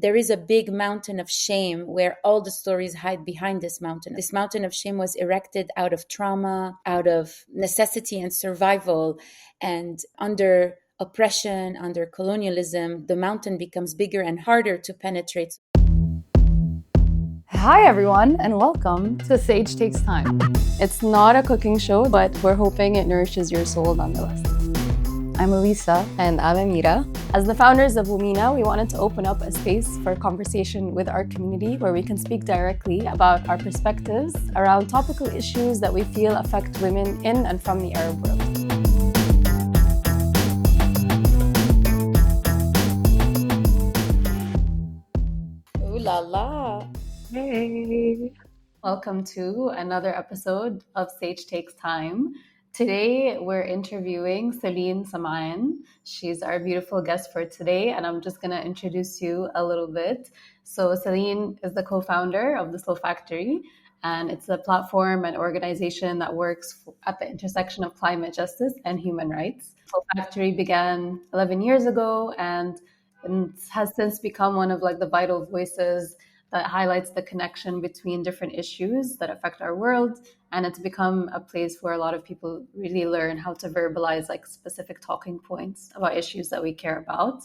there is a big mountain of shame where all the stories hide behind this mountain. This mountain of shame was erected out of trauma, out of necessity and survival. And under oppression, under colonialism, the mountain becomes bigger and harder to penetrate. Hi everyone, and welcome to Sage Takes Time. It's not a cooking show, but we're hoping it nourishes your soul nonetheless. I'm Elissa. And I'm Amira. As the founders of Womena, we wanted to open up a space for conversation with our community where we can speak directly about our perspectives around topical issues that we feel affect women in and from the Arab world. Ooh la la. Hey! Welcome to another episode of Sage Takes Time. Today, we're interviewing Céline Semaan. She's our beautiful guest for today, and I'm just going to introduce you a little bit. So Céline is the co-founder of the Slow Factory, and it's a platform and organization that works at the intersection of climate justice and human rights. Slow Factory began 11 years ago and has since become one of the vital voices that highlights the connection between different issues that affect our world. And it's become a place where a lot of people really learn how to verbalize specific talking points about issues that we care about.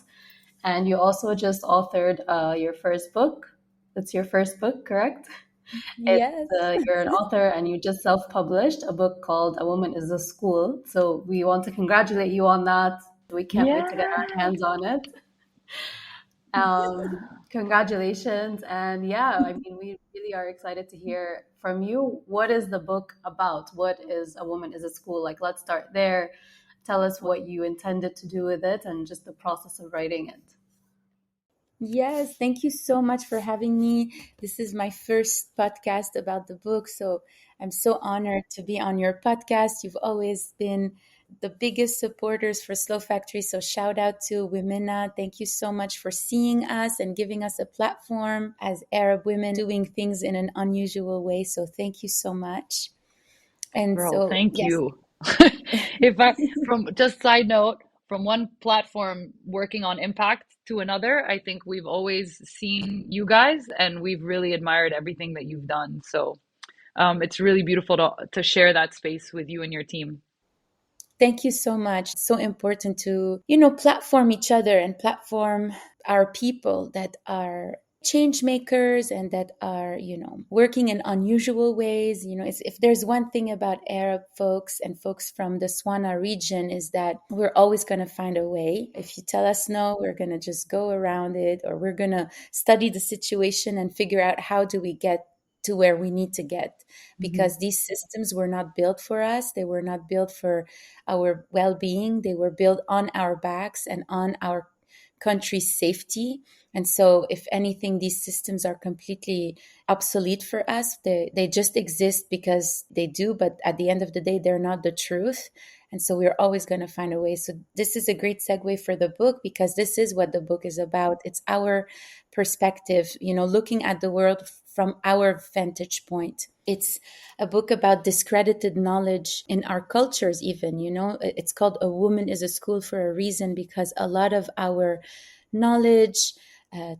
And you also just authored your first book. It's your first book, correct? Yes. You're an author and you just self-published a book called A Woman is a School. So we want to congratulate you on that. We can't wait to get our hands on it. Congratulations. And we really are excited to hear from you. What is the book about? What is A Woman is a School? Let's start there. Tell us what you intended to do with it and just the process of writing it. Yes, thank you so much for having me. This is my first podcast about the book, so I'm so honored to be on your podcast. You've always been the biggest supporters for Slow Factory, so shout out to Womena. Thank you so much for seeing us and giving us a platform as Arab women doing things in an unusual way, so thank you so much. And Thank you. Just side note, from one platform working on impact to another, I think we've always seen you guys and we've really admired everything that you've done. So it's really beautiful to share that space with you and your team. Thank you so much. It's so important to, platform each other and platform our people that are change makers and that are, working in unusual ways. If there's one thing about Arab folks and folks from the Swana region is that we're always going to find a way. If you tell us no, we're going to just go around it, or we're going to study the situation and figure out how do we get to where we need to get, because these systems were not built for us. They were not built for our well-being. They were built on our backs and on our country's safety. And so if anything, these systems are completely obsolete for us. They just exist because they do, but at the end of the day, they're not the truth. And so we're always going to find a way. So this is a great segue for the book, because this is what the book is about. It's our perspective, looking at the world from our vantage point. It's a book about discredited knowledge in our cultures even, It's called A Woman is a School for a reason, because a lot of our knowledge,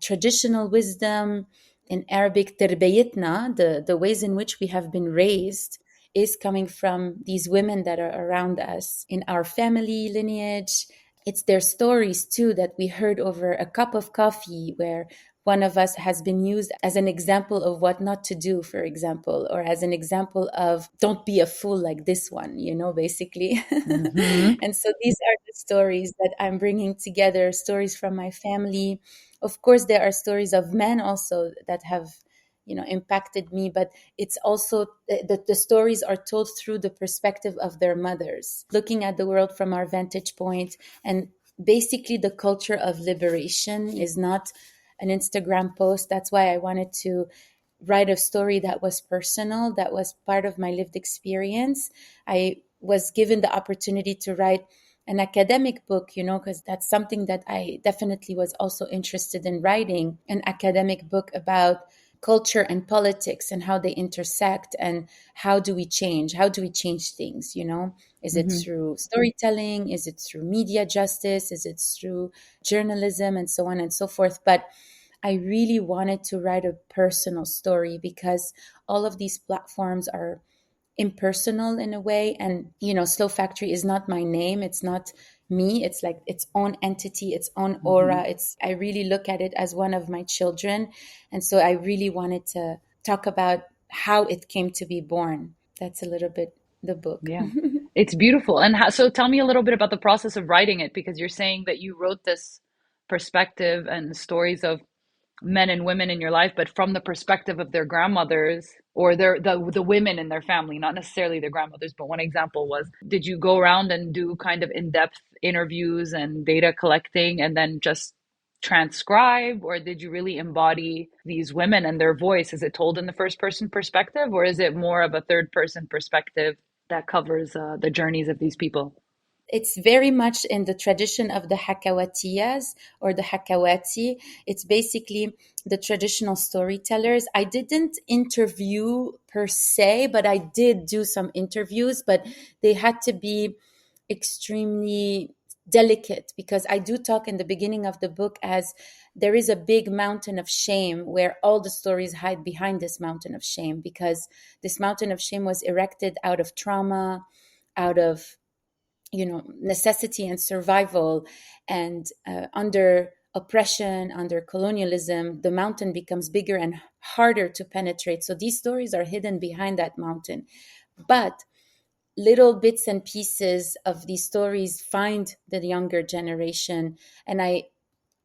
traditional wisdom, in Arabic, terbiyatna, the ways in which we have been raised, is coming from these women that are around us in our family lineage. It's their stories too that we heard over a cup of coffee, where one of us has been used as an example of what not to do, for example, or as an example of don't be a fool like this one, basically. And so these are the stories that I'm bringing together, stories from my family. Of course, there are stories of men also that have, impacted me, but it's also the stories are told through the perspective of their mothers, looking at the world from our vantage point. And basically the culture of liberation is not an Instagram post. That's why I wanted to write a story that was personal, that was part of my lived experience. I was given the opportunity to write an academic book, because that's something that I definitely was also interested in writing, an academic book about culture and politics and how they intersect and how do we change things, Is it through storytelling? Is it through media justice? Is it through journalism and so on and so forth? But I really wanted to write a personal story, because all of these platforms are impersonal in a way. And, Slow Factory is not my name. It's not me. It's like its own entity, its own aura. I really look at it as one of my children. And so I really wanted to talk about how it came to be born. That's a little bit the book. Yeah, it's beautiful. And so tell me a little bit about the process of writing it, because you're saying that you wrote this perspective and stories of men and women in your life, but from the perspective of their grandmothers, or the women in their family, not necessarily their grandmothers. But one example was, did you go around and do kind of in-depth interviews and data collecting and then just transcribe, or did you really embody these women and their voice? Is it told in the first person perspective, or is it more of a third person perspective that covers the journeys of these people? It's very much in the tradition of the Hakawatiyas or the Hakawati. It's basically the traditional storytellers. I didn't interview per se, but I did do some interviews, but they had to be extremely delicate, because I do talk in the beginning of the book as there is a big mountain of shame where all the stories hide behind this mountain of shame, because this mountain of shame was erected out of trauma, out of necessity and survival, and under oppression, under colonialism, the mountain becomes bigger and harder to penetrate. So these stories are hidden behind that mountain, but little bits and pieces of these stories find the younger generation. And I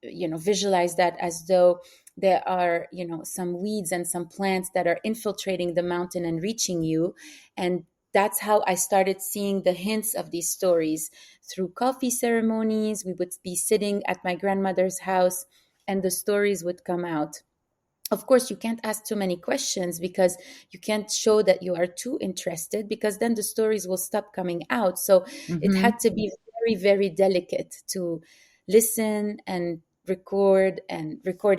visualize that as though there are some weeds and some plants that are infiltrating the mountain and reaching you. And that's how I started seeing the hints of these stories through coffee ceremonies. We would be sitting at my grandmother's house and the stories would come out. Of course, you can't ask too many questions, because you can't show that you are too interested, because then the stories will stop coming out. So it had to be very, very delicate to listen and record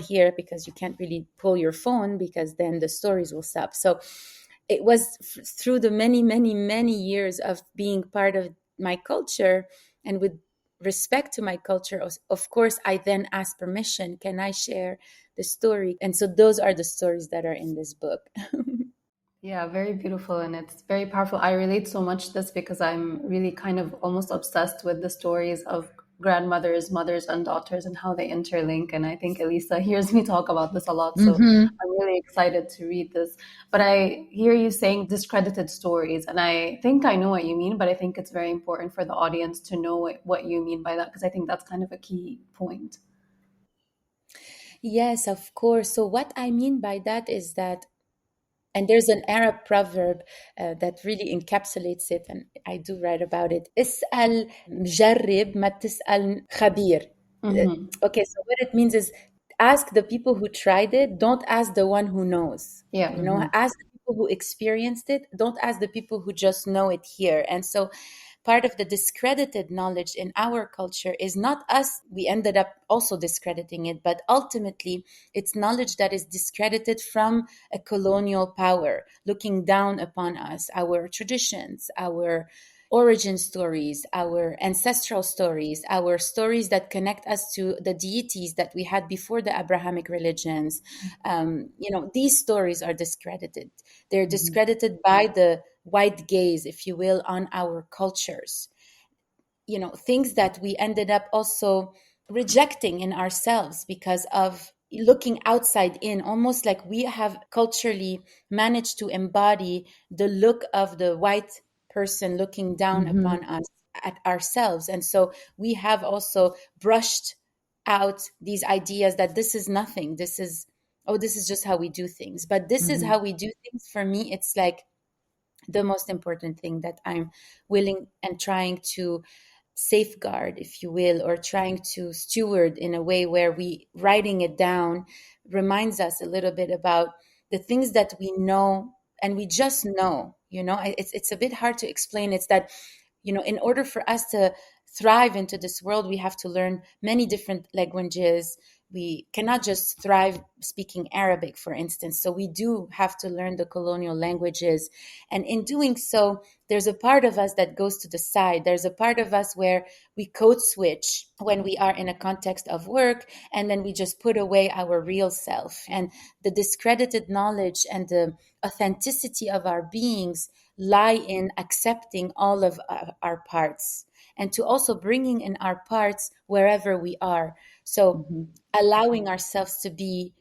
here, because you can't really pull your phone, because then the stories will stop. So it was through the many, many, many years of being part of my culture, and with respect to my culture, of course, I then asked permission. Can I share the story? And so those are the stories that are in this book. Yeah, very beautiful, and it's very powerful. I relate so much to this because I'm really kind of almost obsessed with the stories of grandmothers, mothers, and daughters and how they interlink. And I think Elissa hears me talk about this a lot, so I'm really excited to read this. But I hear you saying discredited stories, and I think I know what you mean, but I think it's very important for the audience to know what you mean by that, because I think that's kind of a key point. Yes, of course. So what I mean by that is that, and there's an Arab proverb that really encapsulates it, and I do write about it. اسأل مجرب ما تسأل خبير. Okay, so what it means is, ask the people who tried it, don't ask the one who knows. Yeah. Ask the people who experienced it, don't ask the people who just know it here. And so part of the discredited knowledge in our culture is not us. We ended up also discrediting it, but ultimately it's knowledge that is discredited from a colonial power looking down upon us, our traditions, our origin stories, our ancestral stories, our stories that connect us to the deities that we had before the Abrahamic religions. These stories are discredited. They're discredited by the white gaze, if you will, on our cultures. Things that we ended up also rejecting in ourselves because of looking outside in, almost like we have culturally managed to embody the look of the white person looking down upon us at ourselves. And so we have also brushed out these ideas that this is nothing. This is just how we do things. But this is how we do things. For me, it's like the most important thing that I'm willing and trying to safeguard, if you will, or trying to steward in a way where we writing it down reminds us a little bit about the things that we know and we just know. It's a bit hard to explain. It's that, in order for us to thrive into this world, we have to learn many different languages. we cannot just thrive speaking Arabic, for instance. So we do have to learn the colonial languages. And in doing so, there's a part of us that goes to the side. There's a part of us where we code switch when we are in a context of work, and then we just put away our real self. And the discredited knowledge and the authenticity of our beings lie in accepting all of our parts, and to also bringing in our parts wherever we are. So allowing ourselves to be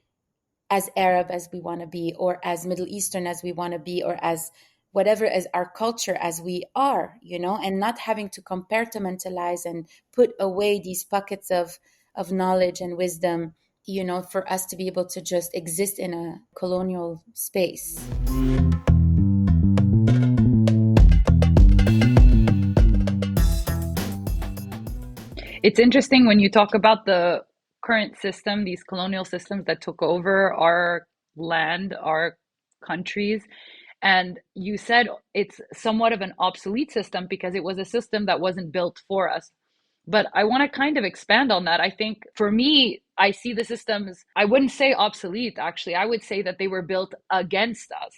as Arab as we want to be, or as Middle Eastern as we want to be, or as whatever as our culture as we are, and not having to compartmentalize and put away these pockets of knowledge and wisdom, for us to be able to just exist in a colonial space. It's interesting when you talk about the current system, these colonial systems that took over our land, our countries. And you said it's somewhat of an obsolete system because it was a system that wasn't built for us. But I want to kind of expand on that. I think for me, I see the systems, I wouldn't say obsolete, actually. I would say that they were built against us.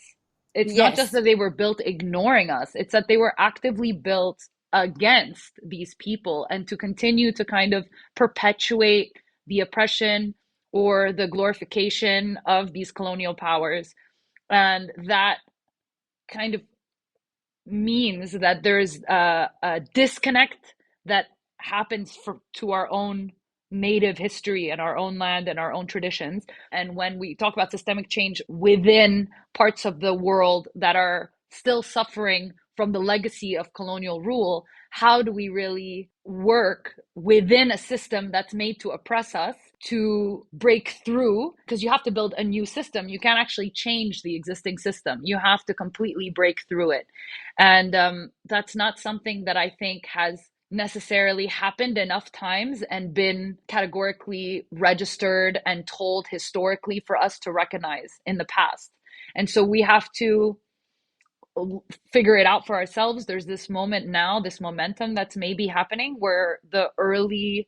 It's not just that they were built ignoring us, it's that they were actively built against these people, and to continue to kind of perpetuate the oppression or the glorification of these colonial powers. And that kind of means that there's a disconnect that happens to our own native history and our own land and our own traditions. And when we talk about systemic change within parts of the world that are still suffering from the legacy of colonial rule, how do we really work within a system that's made to oppress us to break through? Because you have to build a new system. You can't actually change the existing system. You have to completely break through it. And that's not something that I think has necessarily happened enough times and been categorically registered and told historically for us to recognize in the past. And so we have to figure it out for ourselves. There's this moment now, this momentum that's maybe happening where the early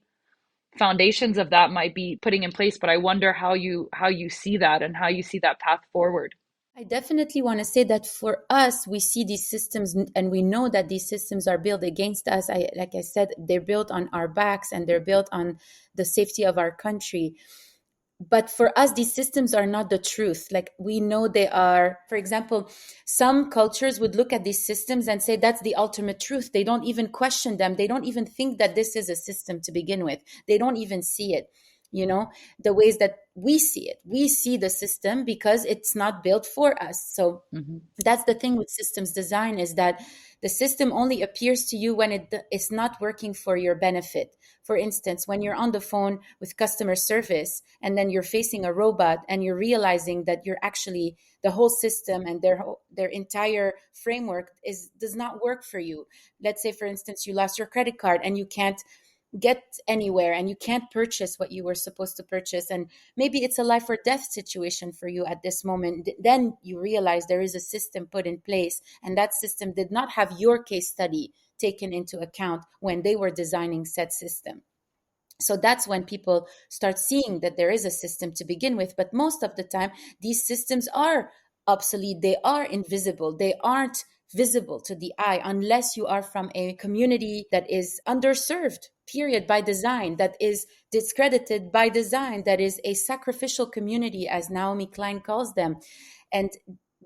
foundations of that might be putting in place. But I wonder how you see that and how you see that path forward. I definitely want to say that for us, we see these systems and we know that these systems are built against us. Like I said, they're built on our backs and they're built on the safety of our country. But for us, these systems are not the truth. Like, we know they are. For example, some cultures would look at these systems and say that's the ultimate truth. They don't even question them. They don't even think that this is a system to begin with. They don't even see it, the ways that we see it. We see the system because it's not built for us. So that's the thing with systems design, is that the system only appears to you when it is not working for your benefit. For instance, when you're on the phone with customer service and then you're facing a robot and you're realizing that you're actually, the whole system and their entire framework does not work for you. Let's say, for instance, you lost your credit card and you can't get anywhere and you can't purchase what you were supposed to purchase, and maybe it's a life or death situation for you at this moment. Then you realize there is a system put in place, and that system did not have your case study taken into account when they were designing said system. So that's when people start seeing that there is a system to begin with. But most of the time, these systems are obsolete. They are invisible. They aren't visible to the eye unless you are from a community that is underserved, period, by design, that is discredited by design, that is a sacrificial community, as Naomi Klein calls them. And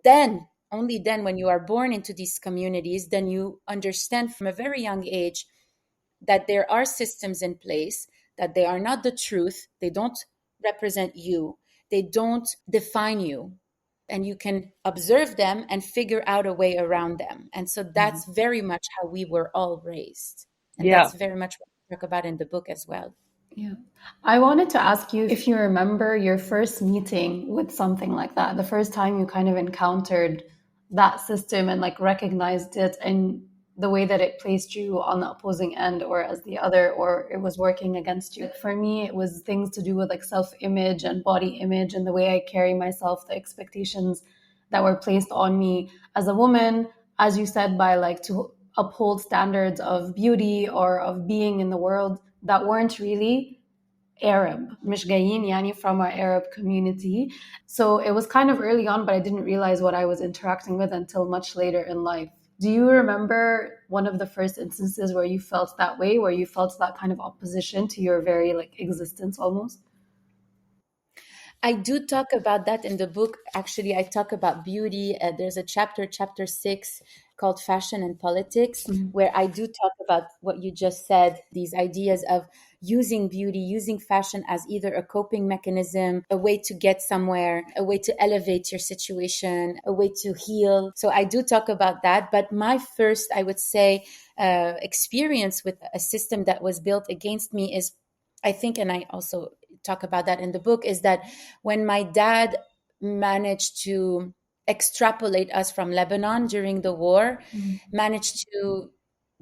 then, only then, when you are born into these communities, then you understand from a very young age that there are systems in place, that they are not the truth. They don't represent you. They don't define you. And you can observe them and figure out a way around them. And so that's very much how we were all raised. And that's very much what we talk about in the book as well. Yeah. I wanted to ask you if you remember your first meeting with something like that, the first time you kind of encountered that system and like recognized it and the way that it placed you on the opposing end or as the other, or it was working against you. For me, it was things to do with like self-image and body image and the way I carry myself, the expectations that were placed on me as a woman, as you said, by like to uphold standards of beauty or of being in the world that weren't really Arab, مش جايين يعني from our Arab community. So it was kind of early on, but I didn't realize what I was interacting with until much later in life. Do you remember one of the first instances where you felt that way, where you felt that kind of opposition to your very like existence almost? I do talk about that in the book. Actually, I talk about beauty. There's a chapter 6, called Fashion and Politics, where I do talk about what you just said, these ideas of using beauty, using fashion as either a coping mechanism, a way to get somewhere, a way to elevate your situation, a way to heal. So I do talk about that. But my first, I would say, experience with a system that was built against me is, I think, and I also talk about that in the book, is that when my dad managed to extrapolate us from Lebanon during the war, managed to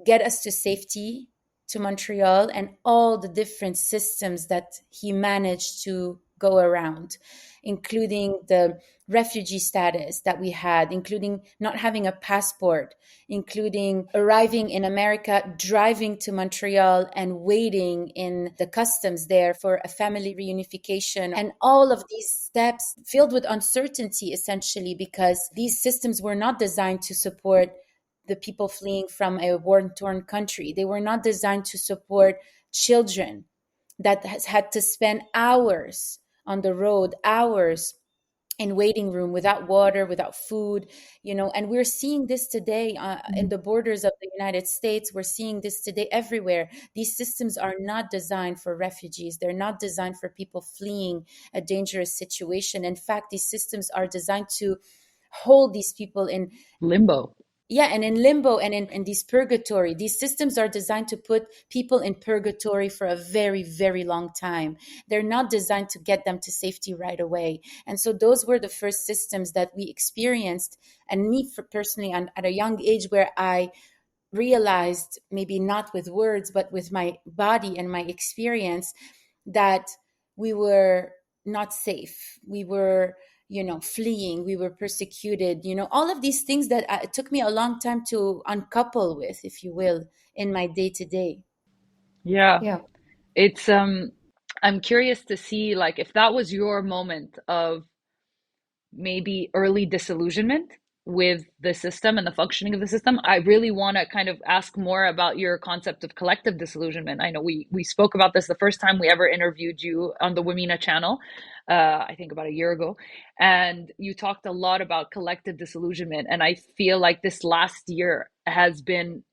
get us to safety to Montreal, and all the different systems that he managed to go around, including the refugee status that we had, including not having a passport, including arriving in America, driving to Montreal and waiting in the customs there for a family reunification. And all of these steps filled with uncertainty, essentially, because these systems were not designed to support the people fleeing from a war-torn country. They were not designed to support children that has had to spend hours on the road, hours in waiting room, without water, without food, and we're seeing this today in the borders of the United States. We're seeing this today everywhere. These systems are not designed for refugees. They're not designed for people fleeing a dangerous situation. In fact, these systems are designed to hold these people in limbo. Yeah, and in limbo, and in these purgatory. These systems are designed to put people in purgatory for a very, very long time. They're not designed to get them to safety right away. And so those were the first systems that we experienced. And me personally, at a young age, where I realized, maybe not with words, but with my body and my experience, that we were not safe. We were fleeing, we were persecuted, all of these things that it took me a long time to uncouple with, if you will, in my day to day. Yeah. It's I'm curious to see, like, if that was your moment of maybe early disillusionment with the system and the functioning of the system. I really want to kind of ask more about your concept of collective disillusionment. I know we spoke about this the first time we ever interviewed you on the Womena channel, I think about a year ago, and you talked a lot about collective disillusionment. And I feel like this last year has been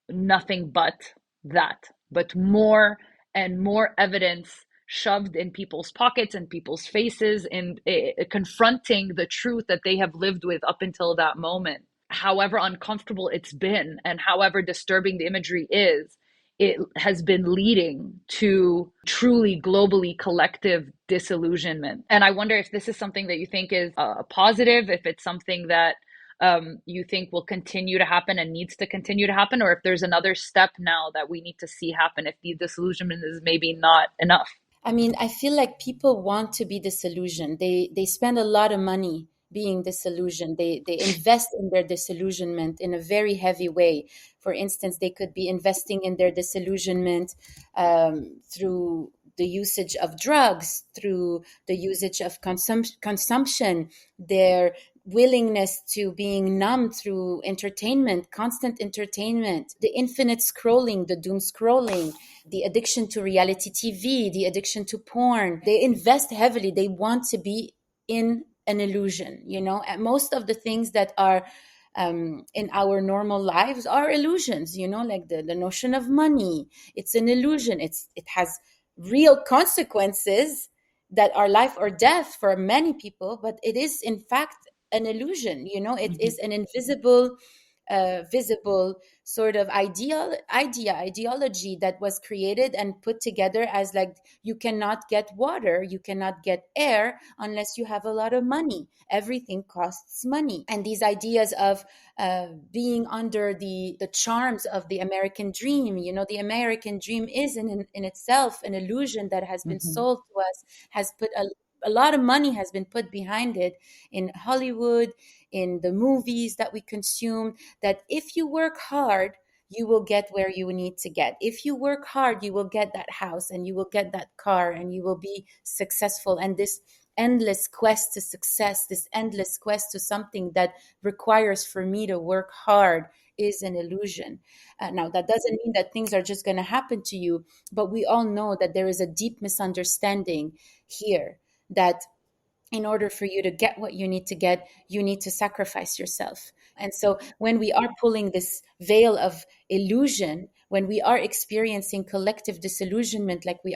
nothing but that, but more and more evidence shoved in people's pockets and people's faces, and confronting the truth that they have lived with up until that moment. However uncomfortable it's been and however disturbing the imagery is, it has been leading to truly globally collective disillusionment. And I wonder if this is something that you think is a positive, if it's something that you think will continue to happen and needs to continue to happen, or if there's another step now that we need to see happen, if the disillusionment is maybe not enough. I mean, I feel like people want to be disillusioned. They spend a lot of money being disillusioned. They invest in their disillusionment in a very heavy way. For instance, they could be investing in their disillusionment through the usage of drugs, through the usage of consumption, their willingness to being numb through entertainment, constant entertainment, the infinite scrolling, the doom scrolling, the addiction to reality TV, the addiction to porn. They invest heavily. They want to be in an illusion, And most of the things that are in our normal lives are illusions, like the notion of money. It's an illusion. It has real consequences that are life or death for many people, but it is in fact an illusion. It is an invisible, visible sort of ideology that was created and put together as, like, you cannot get water, you cannot get air unless you have a lot of money. Everything costs money. And these ideas of being under the charms of the American dream, the American dream is in itself an illusion that has been sold to us, has put a lot of money has been put behind it in Hollywood, in the movies that we consume, that if you work hard, you will get where you need to get. If you work hard, you will get that house and you will get that car and you will be successful. And this endless quest to success, this endless quest to something that requires for me to work hard is an illusion. Now, that doesn't mean that things are just going to happen to you, but we all know that there is a deep misunderstanding here that in order for you to get what you need to get, you need to sacrifice yourself. And so when we are pulling this veil of illusion, when we are experiencing collective disillusionment like we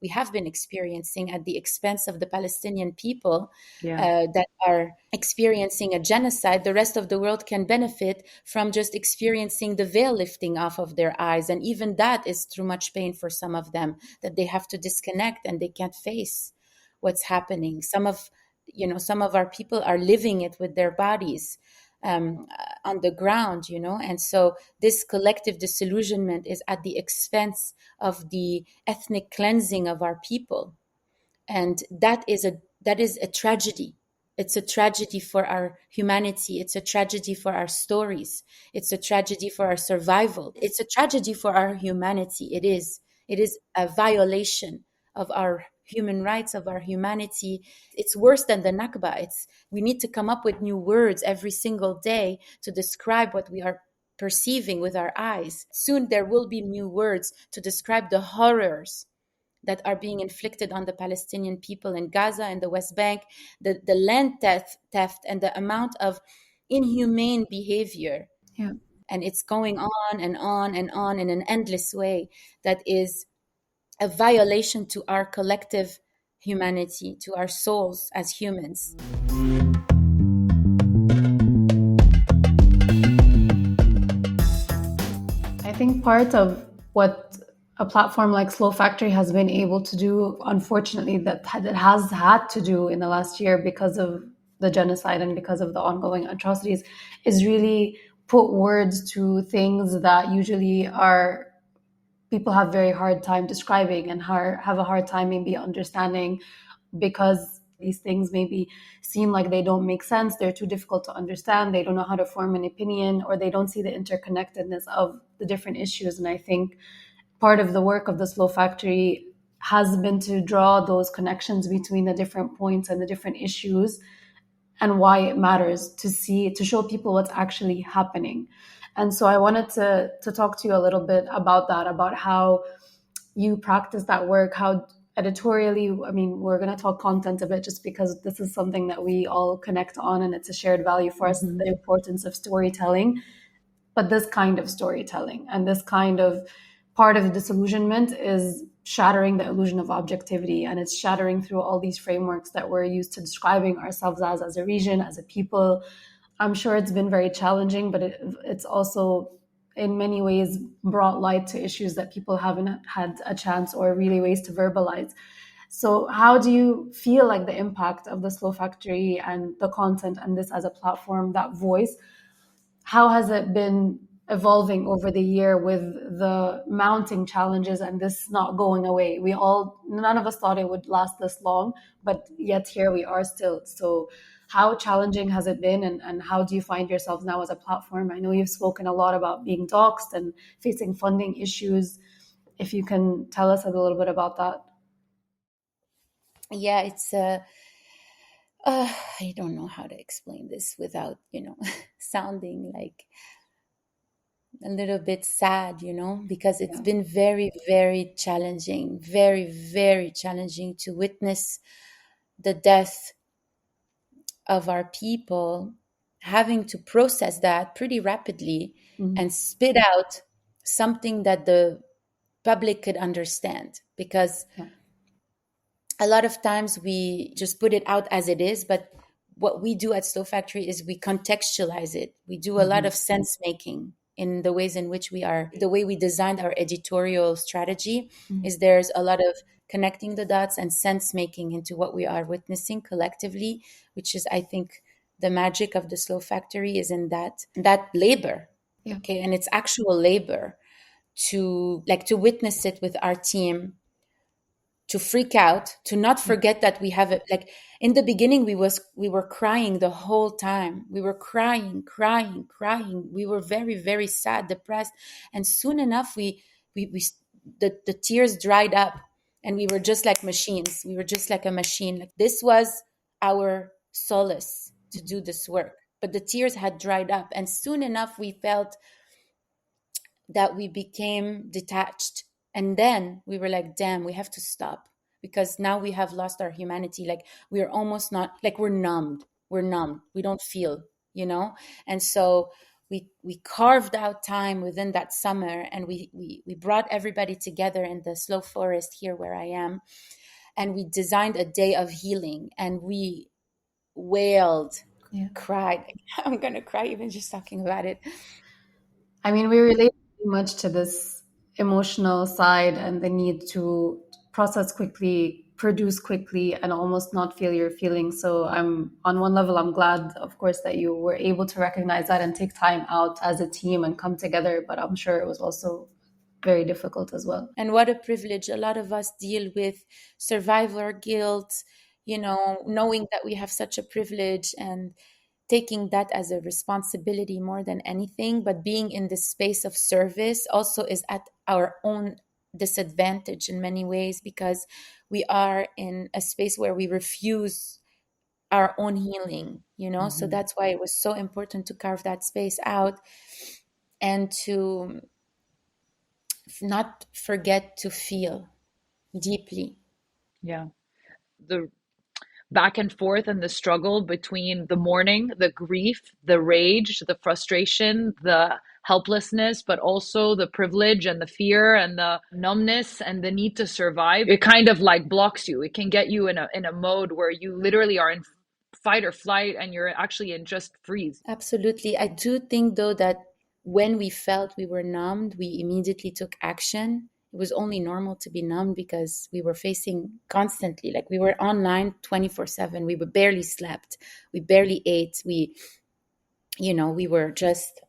have been experiencing at the expense of the Palestinian people, that are experiencing a genocide, the rest of the world can benefit from just experiencing the veil lifting off of their eyes. And even that is too much pain for some of them, that they have to disconnect and they can't face what's happening. Some of our people are living it with their bodies on the ground, and so this collective disillusionment is at the expense of the ethnic cleansing of our people. And that is a tragedy. It's a tragedy for our humanity. It's a tragedy for our stories. It's a tragedy for our survival. It's a tragedy for our humanity. It is a violation of our human rights, of our humanity. It's worse than the Nakba. We need to come up with new words every single day to describe what we are perceiving with our eyes. Soon there will be new words to describe the horrors that are being inflicted on the Palestinian people in Gaza and the West Bank, the land theft and the amount of inhumane behavior. Yeah. And it's going on and on and on in an endless way that is a violation to our collective humanity, to our souls as humans. I think part of what a platform like Slow Factory has been able to do, unfortunately, that it has had to do in the last year because of the genocide and because of the ongoing atrocities, is really put words to things that usually people have very hard time describing and have a hard time maybe understanding, because these things maybe seem like they don't make sense, they're too difficult to understand, they don't know how to form an opinion, or they don't see the interconnectedness of the different issues. And I think part of the work of the Slow Factory has been to draw those connections between the different points and the different issues and why it matters, to show people what's actually happening. And so I wanted to talk to you a little bit about that, about how you practice that work, how editorially, I mean, we're going to talk content a bit just because this is something that we all connect on and it's a shared value for us, the importance of storytelling. But this kind of storytelling and this kind of part of disillusionment is shattering the illusion of objectivity, and it's shattering through all these frameworks that we're used to describing ourselves as a region, as a people. I'm sure it's been very challenging, but it's also in many ways brought light to issues that people haven't had a chance or really ways to verbalize. So how do you feel like the impact of the Slow Factory and the content and this as a platform, that voice, how has it been evolving over the year with the mounting challenges and this not going away? None of us thought it would last this long, but yet here we are still. So how challenging has it been, and how do you find yourselves now as a platform? I know you've spoken a lot about being doxxed and facing funding issues. If you can tell us a little bit about that. Yeah, it's I don't know how to explain this without, sounding like a little bit sad, because it's been very, very challenging, very, very challenging to witness the death of our people, having to process that pretty rapidly and spit out something that the public could understand. Because a lot of times we just put it out as it is, but what we do at Slow Factory is we contextualize it. We do a lot of sense making in the ways in which the way we designed our editorial strategy is there's a lot of connecting the dots and sense making into what we are witnessing collectively, which is, I think, the magic of the Slow Factory is in that labor. Yeah. Okay. And it's actual labor to witness it with our team to freak out, to not forget that we have it. Like in the beginning, we were crying the whole time. We were crying. We were very, very sad, depressed. And soon enough, the tears dried up, and we were just like machines. We were just like a machine. Like this was our solace to do this work. But the tears had dried up, and soon enough, we felt that we became detached. And then we were like, damn, we have to stop, because now we have lost our humanity. Like we're almost not, like we're numbed. We're numb. We don't feel, And so we carved out time within that summer, and we brought everybody together in the slow forest here where I am. And we designed a day of healing, and we wailed, cried. I'm going to cry even just talking about it. I mean, we relate much to this emotional side and the need to process quickly, produce quickly, and almost not feel your feelings. So on one level, I'm glad, of course, that you were able to recognize that and take time out as a team and come together. But I'm sure it was also very difficult as well. And what a privilege. A lot of us deal with survivor guilt, knowing that we have such a privilege and taking that as a responsibility more than anything. But being in this space of service also is at our own disadvantage in many ways, because we are in a space where we refuse our own healing, So that's why it was so important to carve that space out and to not forget to feel deeply. Yeah. The back and forth and the struggle between the mourning, the grief, the rage, the frustration, the helplessness, but also the privilege and the fear and the numbness and the need to survive. It kind of like blocks you. It can get you in a mode where you literally are in fight or flight, and you're actually in just freeze. Absolutely. I do think, though, that when we felt we were numbed, we immediately took action. It was only normal to be numb because we were facing constantly, like we were online 24/7. We barely slept. We barely ate. We were just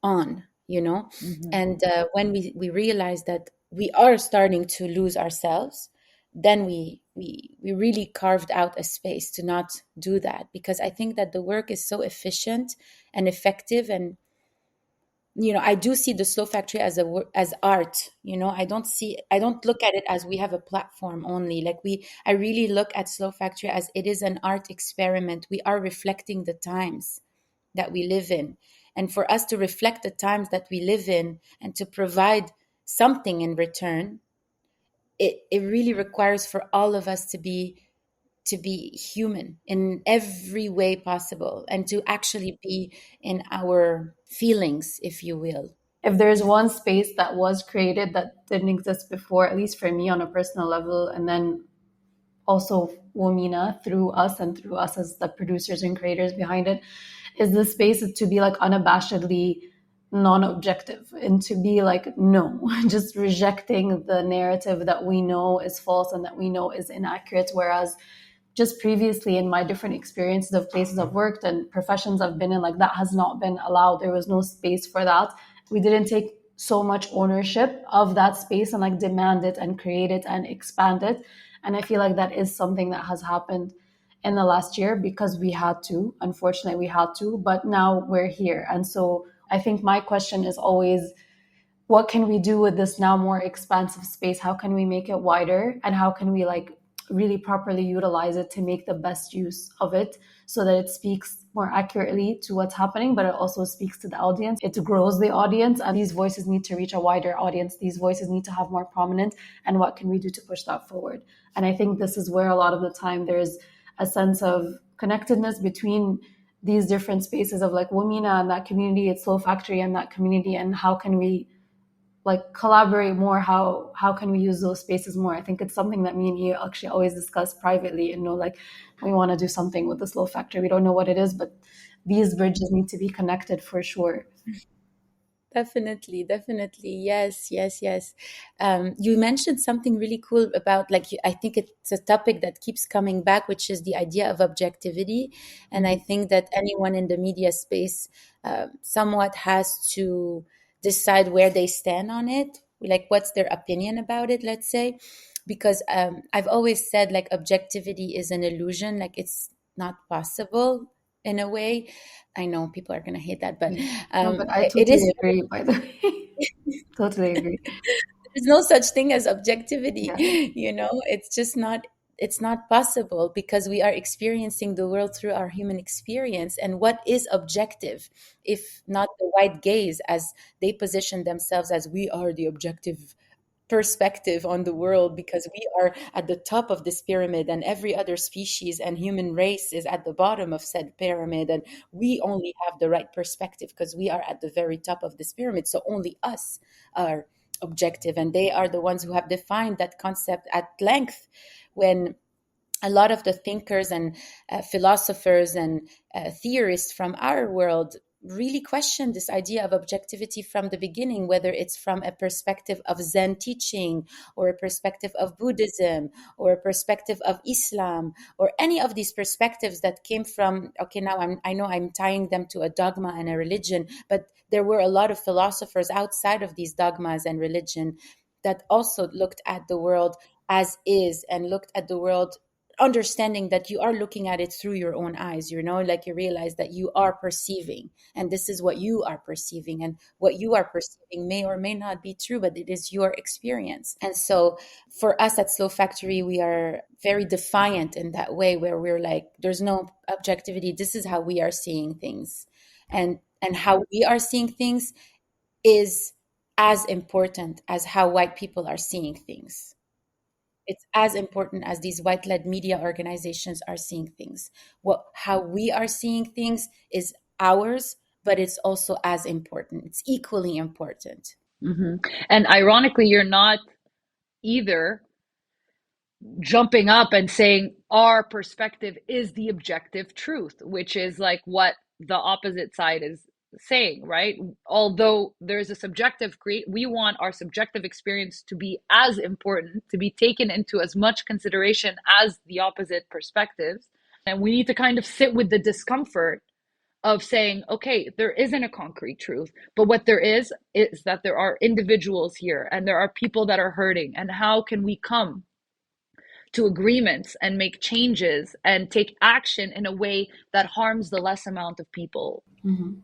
on, And when we realized that we are starting to lose ourselves, then we really carved out a space to not do that, because I think that the work is so efficient and effective. And I do see the Slow Factory as art. I don't look at it as we have a platform only. I really look at Slow Factory as it is an art experiment. We are reflecting the times that we live in. And for us to reflect the times that we live in and to provide something in return, it really requires for all of us to be human in every way possible, and to actually be in our feelings, if you will. If there's one space that was created that didn't exist before, at least for me on a personal level, and then also Womena through us and through us as the producers and creators behind it, is the space to be like unabashedly non-objective and to be like, no, just rejecting the narrative that we know is false and that we know is inaccurate. Whereas just previously in my different experiences of places I've worked and professions I've been in, like that has not been allowed. There was no space for that. We didn't take so much ownership of that space and like demand it and create it and expand it. And I feel like that is something that has happened in the last year because we had to. Unfortunately, we had to, but now we're here. And so I think my question is always, what can we do with this now more expansive space? How can we make it wider? And how can we like really properly utilize it to make the best use of it so that it speaks more accurately to what's happening, but it also speaks to the audience. It grows the audience, and these voices need to reach a wider audience. These voices need to have more prominence. And what can we do to push that forward? And I think this is where a lot of the time there's a sense of connectedness between these different spaces of like Womena and that community, it's Slow Factory and that community, and how can we like collaborate more? How can we use those spaces more? I think it's something that me and you actually always discuss privately, and like we want to do something with the Slow Factory. We don't know what it is, but these bridges need to be connected for sure. Definitely. Yes. You mentioned something really cool about I think it's a topic that keeps coming back, which is the idea of objectivity. And I think that anyone in the media space somewhat has to decide where they stand on it, like what's their opinion about it, let's say. because I've always said like objectivity is an illusion, like it's not possible in a way. I know people are going to hate that, but No, but I it is. totally agree, by the way. Totally agree. There's no such thing as objectivity. Yeah. It's just not, it's not possible, because we are experiencing the world through our human experience. And what is objective if not the white gaze, as they position themselves as we are the objective perspective on the world, because we are at the top of this pyramid and every other species and human race is at the bottom of said pyramid, and we only have the right perspective because we are at the very top of this pyramid, so only us are objective. And they are the ones who have defined that concept at length, when a lot of the thinkers and philosophers and theorists from our world really question this idea of objectivity from the beginning, whether it's from a perspective of Zen teaching, or a perspective of Buddhism, or a perspective of Islam, or any of these perspectives that came from, okay, now I know I'm tying them to a dogma and a religion, but there were a lot of philosophers outside of these dogmas and religion that also looked at the world as is, and looked at the world understanding that you are looking at it through your own eyes, like you realize that you are perceiving, and this is what you are perceiving, and what you are perceiving may or may not be true, but it is your experience. And so for us at Slow Factory, we are very defiant in that way, where we're like, there's no objectivity, this is how we are seeing things, and how we are seeing things is as important as how white people are seeing things. It's as important as these white-led media organizations are seeing things. How we are seeing things is ours, but it's also as important. It's equally important. And ironically, you're not either jumping up and saying our perspective is the objective truth, which is like what the opposite side is saying, right? Although there's a subjective we want our subjective experience to be as important, to be taken into as much consideration as the opposite perspectives. And we need to kind of sit with the discomfort of saying, okay, there isn't a concrete truth, but what there is that there are individuals here and there are people that are hurting. And how can we come to agreements and make changes and take action in a way that harms the less amount of people? Mm-hmm.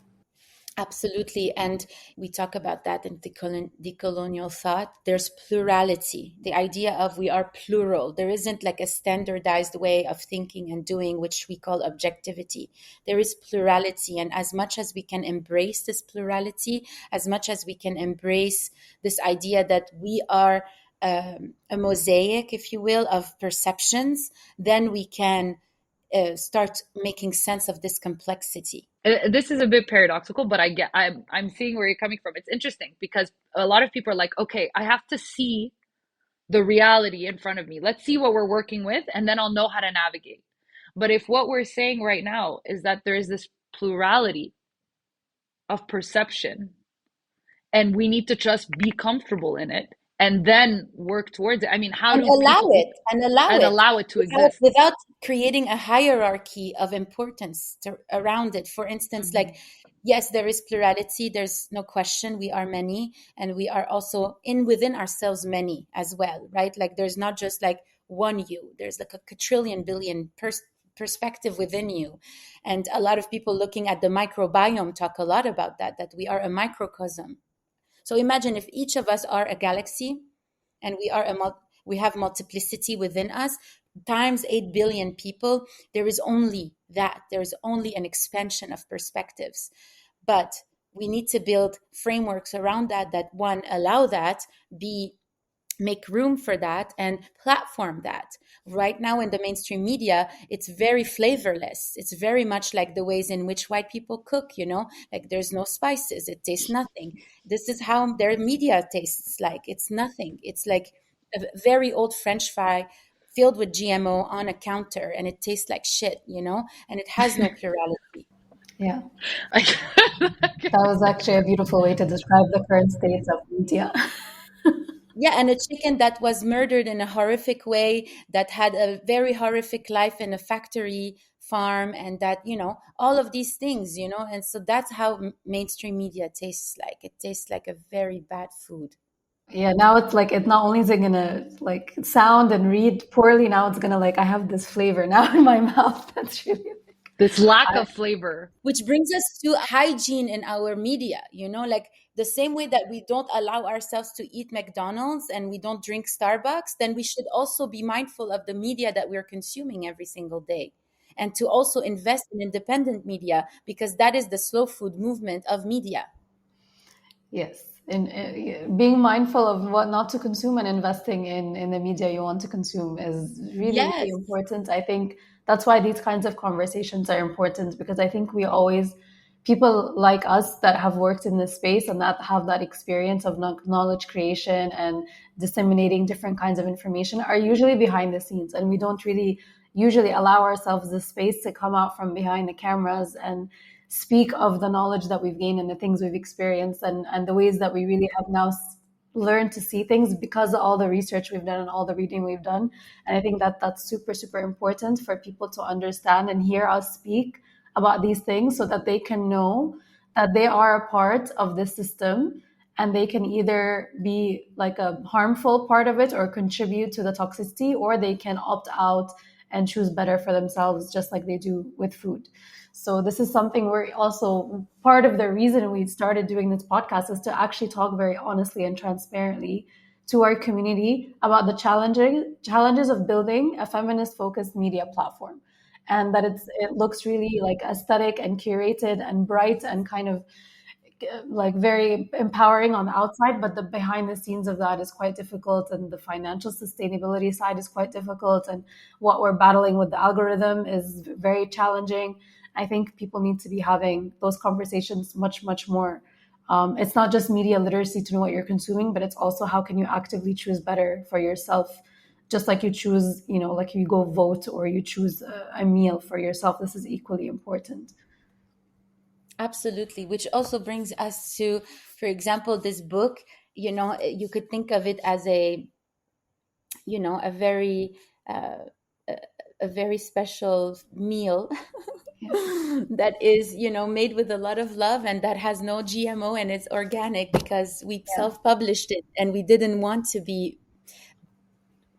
Absolutely. And we talk about that in decolonial thought. There's plurality, the idea of we are plural. There isn't like a standardized way of thinking and doing, which we call objectivity. There is plurality. And as much as we can embrace this plurality, as much as we can embrace this idea that we are a mosaic, if you will, of perceptions, then we can start making sense of this complexity. This is a bit paradoxical, but I'm seeing where you're coming from. It's interesting because a lot of people are like, okay, I have to see the reality in front of me. Let's see what we're working with, and then I'll know how to navigate. But if what we're saying right now is that there is this plurality of perception, and we need to just be comfortable in it and then work towards it. I mean, how And do allow people it and allow it to exist without creating a hierarchy of importance around it? For instance, like, yes, there is plurality, there's no question, we are many, and we are also within ourselves many as well, right? Like, there's not just like one you, there's like a quadrillion billion perspective within you. And a lot of people looking at the microbiome talk a lot about that we are a microcosm. So imagine if each of us are a galaxy, and we have multiplicity within us, times 8 billion people. There is only that. There is only an expansion of perspectives. But we need to build frameworks around that one, allow that, make room for that, and platform that. Right now in the mainstream media, it's very flavorless. It's very much like the ways in which white people cook, like there's no spices, it tastes nothing. This is how their media tastes like. It's nothing. It's like a very old French fry filled with GMO on a counter, and it tastes like shit, and it has no plurality. Yeah. That was actually a beautiful way to describe the current state of media. Yeah, and a chicken that was murdered in a horrific way, that had a very horrific life in a factory farm, and that, all of these things, and so that's how mainstream media tastes like. It tastes like a very bad food. Yeah, now it's like it's not only is it gonna like sound and read poorly, now it's gonna like I have this flavor now in my mouth. That's really This lack I, of flavor. Which brings us to hygiene in our media, like the same way that we don't allow ourselves to eat McDonald's and we don't drink Starbucks, then we should also be mindful of the media that we're consuming every single day. And to also invest in independent media, because that is the slow food movement of media. yes. And being mindful of what not to consume and investing in the media you want to consume is really, really Yes. important. I think that's why these kinds of conversations are important, because I think we always, people like us that have worked in this space and that have that experience of knowledge creation and disseminating different kinds of information are usually behind the scenes. And we don't really usually allow ourselves the space to come out from behind the cameras and speak of the knowledge that we've gained and the things we've experienced and the ways that we really have now learned to see things because of all the research we've done and all the reading we've done. And I think that that's super, super important for people to understand and hear us speak about these things so that they can know that they are a part of this system and they can either be like a harmful part of it or contribute to the toxicity, or they can opt out and choose better for themselves, just like they do with food. So this is something we're also part of the reason we started doing this podcast is to actually talk very honestly and transparently to our community about the challenges of building a feminist focused media platform, and that it looks really like aesthetic and curated and bright and kind of like very empowering on the outside, but the behind the scenes of that is quite difficult, and the financial sustainability side is quite difficult, and what we're battling with the algorithm is very challenging. I think people need to be having those conversations much, much more. It's not just media literacy to know what you're consuming, but it's also how can you actively choose better for yourself, just like you choose, like you go vote or you choose a meal for yourself. This is equally important. Absolutely, which also brings us to, for example, this book. You could think of it as a very uh, a, a very special meal that is, made with a lot of love and that has no GMO and it's organic because we Yeah. self-published it and we didn't want to be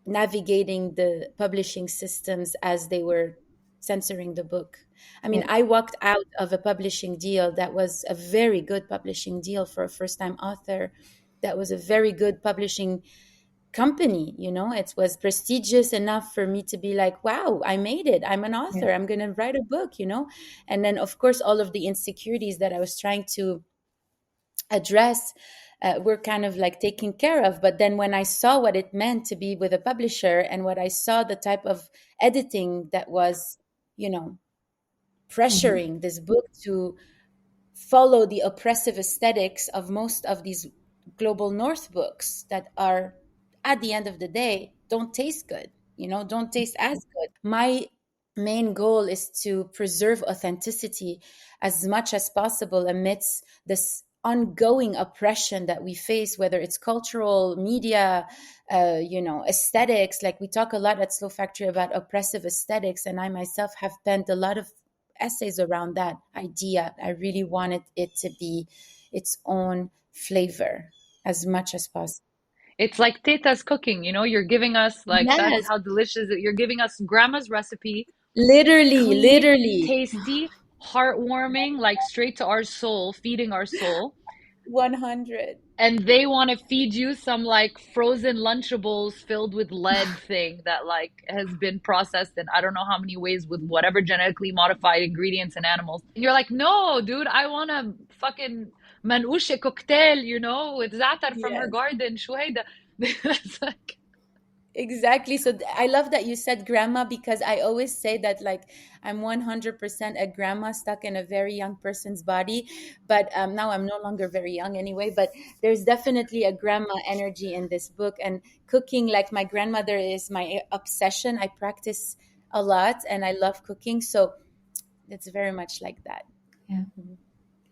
navigating the publishing systems as they were censoring the book. I mean, Yeah. I walked out of a publishing deal that was a very good publishing deal for a first-time author. That was a very good publishing company. It was prestigious enough for me to be like, wow, I made it, I'm an Yeah. author, I'm going to write a book. And then of course all of the insecurities that I was trying to address were kind of like taken care of. But then when I saw what it meant to be with a publisher and what I saw the type of editing that was, Mhm. pressuring this book to follow the oppressive aesthetics of most of these global north books that are, at the end of the day, don't taste good, don't taste as good. My main goal is to preserve authenticity as much as possible amidst this ongoing oppression that we face, whether it's cultural, media, aesthetics. Like we talk a lot at Slow Factory about oppressive aesthetics, and I myself have penned a lot of essays around that idea. I really wanted it to be its own flavor as much as possible. It's like Teta's cooking, you're giving us like that's Yes, how delicious it. You're giving us grandma's recipe, literally, clean, literally. tasty, heartwarming, like straight to our soul, feeding our soul. 100. And they want to feed you some like frozen Lunchables filled with lead thing that like has been processed in I don't know how many ways with whatever genetically modified ingredients and animals. And you're like, no, dude, I want a fucking manouche cocktail, with za'atar from her Yes. garden. شو هيدا? It's like, Exactly. So I love that you said grandma, because I always say that like I'm 100% a grandma stuck in a very young person's body. But now I'm no longer very young anyway. But there's definitely a grandma energy in this book. And cooking, like my grandmother, is my obsession. I practice a lot and I love cooking. So it's very much like that. Yeah.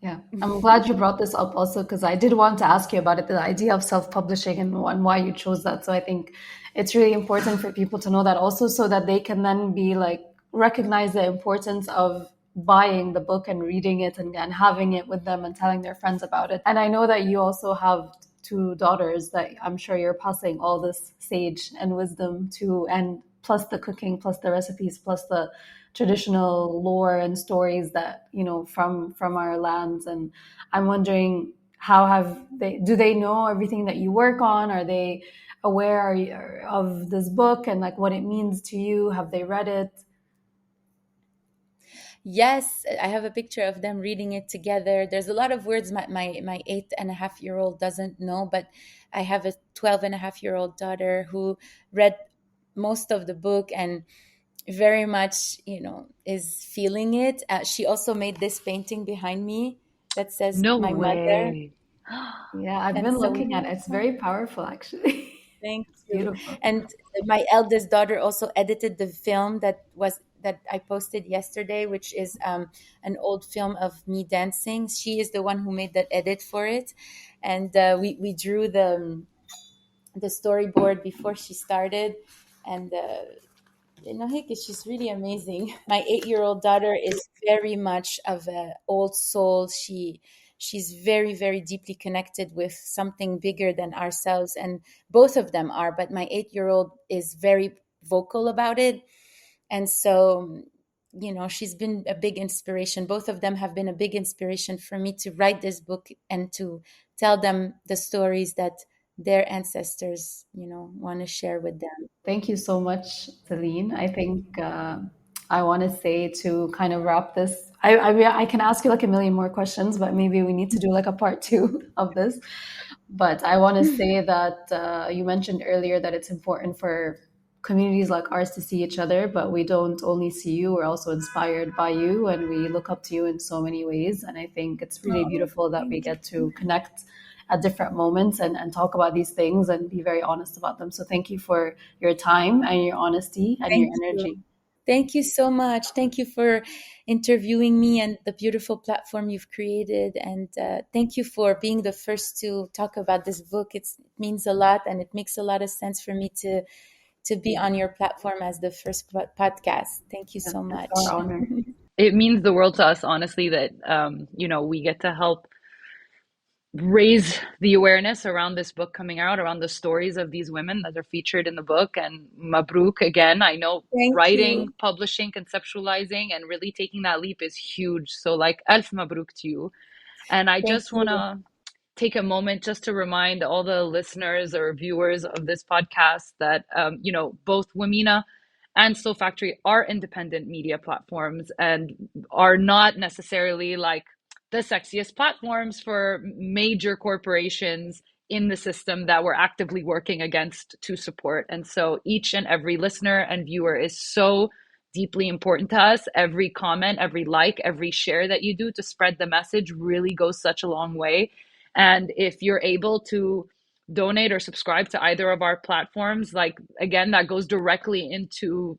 Yeah, I'm glad you brought this up also because I did want to ask you about it, the idea of self-publishing and why you chose that. So I think it's really important for people to know that also so that they can then be like recognize the importance of buying the book and reading it and having it with them and telling their friends about it. And I know that you also have two daughters that I'm sure you're passing all this sage and wisdom to, and plus the cooking, plus the recipes, plus the traditional lore and stories that, from our lands. And I'm wondering, do they know everything that you work on? Are they aware of this book and like what it means to you? Have they read it? Yes, I have a picture of them reading it together. There's a lot of words my 8.5-year-old doesn't know, but I have a 12.5-year-old daughter who read most of the book and very much, is feeling it. She also made this painting behind me that says No my mother. way. Yeah, I've been looking at it. It's very powerful, actually. Thank It's you. beautiful. And my eldest daughter also edited the film that I posted yesterday, which is an old film of me dancing. She is the one who made that edit for it, and we drew the storyboard before she started, and she's really amazing. My 8-year-old daughter is very much of an old soul. She's very, very deeply connected with something bigger than ourselves. And both of them are, but my 8-year-old is very vocal about it. And so, she's been a big inspiration. Both of them have been a big inspiration for me to write this book and to tell them the stories that their ancestors, want to share with them. Thank you so much, Celine. I think I want to say, to kind of wrap this, I can ask you like a million more questions, but maybe we need to do like a part 2 of this. But I want to say that you mentioned earlier that it's important for communities like ours to see each other, but we don't only see you, we're also inspired by you, and we look up to you in so many ways. And I think it's really beautiful that we get to connect at different moments and talk about these things and be very honest about them. So thank you for your time and your honesty and your energy. Thank you so much. Thank you for interviewing me and the beautiful platform you've created. And thank you for being the first to talk about this book. It means a lot, and it makes a lot of sense for me to be on your platform as the first podcast. Thank you so much. It's our honor. It means the world to us, honestly, that, we get to help raise the awareness around this book coming out, around the stories of these women that are featured in the book. And Mabruk again. I know writing, publishing, conceptualizing, and really taking that leap is huge. So like, Alf Mabruk to you. And I just want to take a moment just to remind all the listeners or viewers of this podcast that, both Womena and Slow Factory are independent media platforms and are not necessarily like the sexiest platforms for major corporations in the system that we're actively working against to support. And so each and every listener and viewer is so deeply important to us. Every comment, every like, every share that you do to spread the message really goes such a long way. And if you're able to donate or subscribe to either of our platforms, like, again, that goes directly into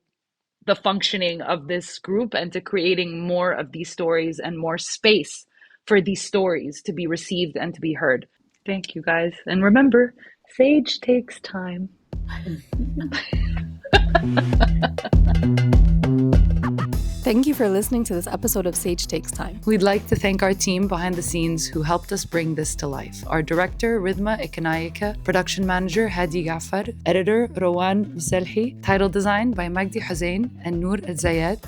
the functioning of this group and to creating more of these stories and more space for these stories to be received and to be heard. Thank you, guys. And remember, sage takes time. Thank you for listening to this episode of Sage Takes Time. We'd like to thank our team behind the scenes who helped us bring this to life. Our director, Ridma Ikanayika, production manager, Hadi Gafar, editor, Rowan Mselhi, title design by Magdi Hussein and Noor Al-Zayat.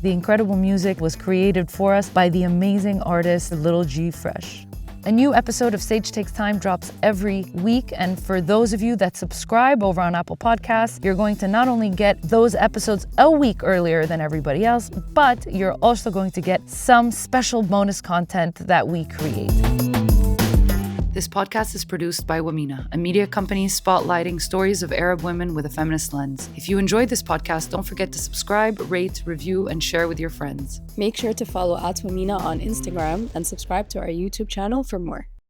The incredible music was created for us by the amazing artist Little G Fresh. A new episode of Sage Takes Time drops every week, and for those of you that subscribe over on Apple Podcasts, you're going to not only get those episodes a week earlier than everybody else, but you're also going to get some special bonus content that we create. This podcast is produced by Womena, a media company spotlighting stories of Arab women with a feminist lens. If you enjoyed this podcast, don't forget to subscribe, rate, review, and share with your friends. Make sure to follow @Womena on Instagram and subscribe to our YouTube channel for more.